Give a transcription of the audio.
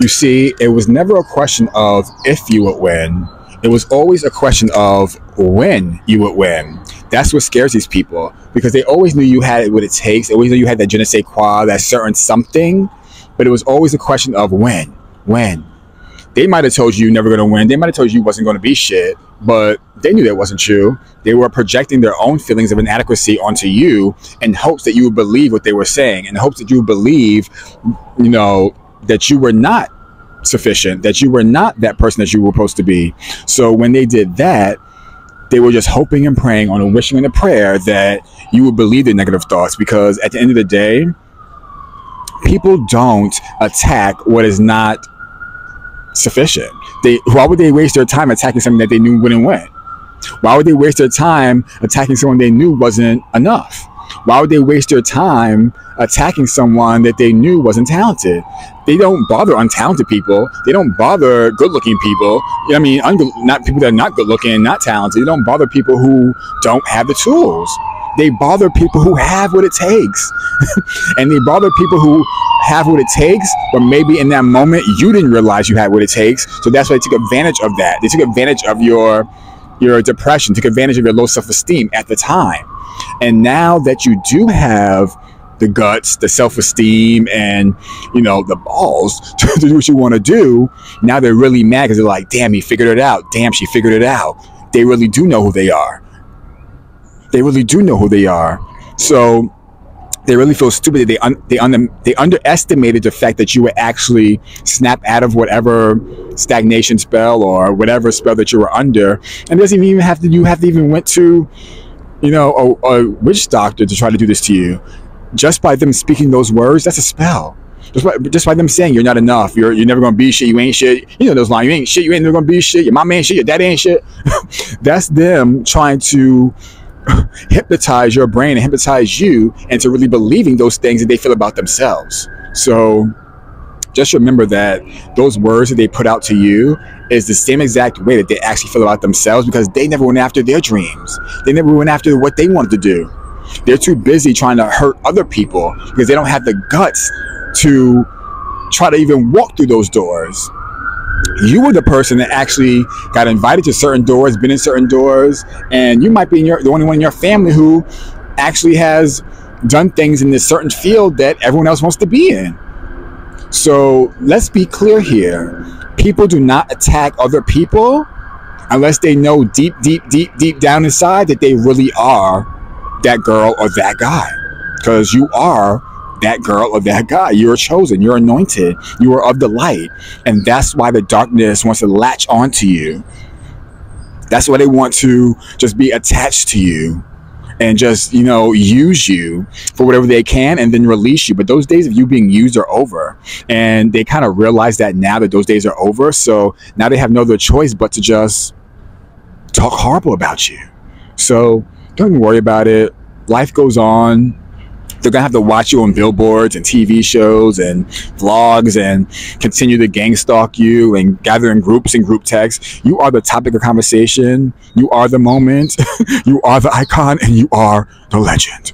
You see, it was never a question of if you would win. It was always a question of when you would win. That's what scares these people, because they always knew you had what it takes. They always knew you had that je ne sais quoi, that certain something, but it was always a question of when. They might have told you you're never going to win. They might have told you wasn't going to be shit, but they knew that wasn't true. They were projecting their own feelings of inadequacy onto you in hopes that you would believe what they were saying, in hopes that you would believe, you know, that you were not sufficient, that you were not that person that you were supposed to be. So when they did that, they were just hoping and praying on a wishing and a prayer that you would believe their negative thoughts, because at the end of the day, people don't attack what is not sufficient. Why would they waste their time attacking something that they knew wouldn't win? Why would they waste their time attacking someone they knew wasn't enough? Why would they waste their time attacking someone that they knew wasn't talented? They don't bother untalented people. They don't bother good-looking people. I mean, not people that are not good-looking, not talented. They don't bother people who don't have the tools. They bother people who have what it takes. And they bother people who have what it takes, but maybe in that moment you didn't realize you had what it takes. So that's why they took advantage of that. They took advantage of your depression, took advantage of your low self-esteem at the time. And now that you do have the guts, the self-esteem, and, you know, the balls to do what you want to do, now they're really mad because they're like, damn, he figured it out. Damn, she figured it out. They really do know who they are. They really do know who they are. So they really feel stupid that they underestimated the fact that you would actually snap out of whatever stagnation spell or whatever spell that you were under. And it doesn't even have to, you have to even went to, you know, a witch doctor to try to do this to you. Just by them speaking those words, that's a spell. Just by them saying you're not enough, you're never gonna be shit, you ain't shit. You know those lines, you ain't shit, you ain't never gonna be shit, your mama ain't shit, your dad ain't shit. That's them trying to hypnotize your brain and hypnotize you into really believing those things that they feel about themselves. So just remember that those words that they put out to you is the same exact way that they actually feel about themselves, because they never went after their dreams. They never went after what they wanted to do. They're too busy trying to hurt other people because they don't have the guts to try to even walk through those doors. You were the person that actually got invited to certain doors, been in certain doors, and you might be the only one in your family who actually has done things in this certain field that everyone else wants to be in. So let's be clear here. People do not attack other people unless they know deep down inside that they really are that girl or that guy. Because you are that girl or that guy. You're chosen. You're anointed. You are of the light. And that's why the darkness wants to latch onto you. That's why they want to just be attached to you and just, you know, use you for whatever they can and then release you. But those days of you being used are over. And they kind of realize that now that those days are over. So now they have no other choice but to just talk horrible about you. So don't even worry about it. Life goes on. They're going to have to watch you on billboards and TV shows and vlogs and continue to gang stalk you and gather in groups and group texts. You are the topic of conversation. You are the moment. You are the icon, and you are the legend.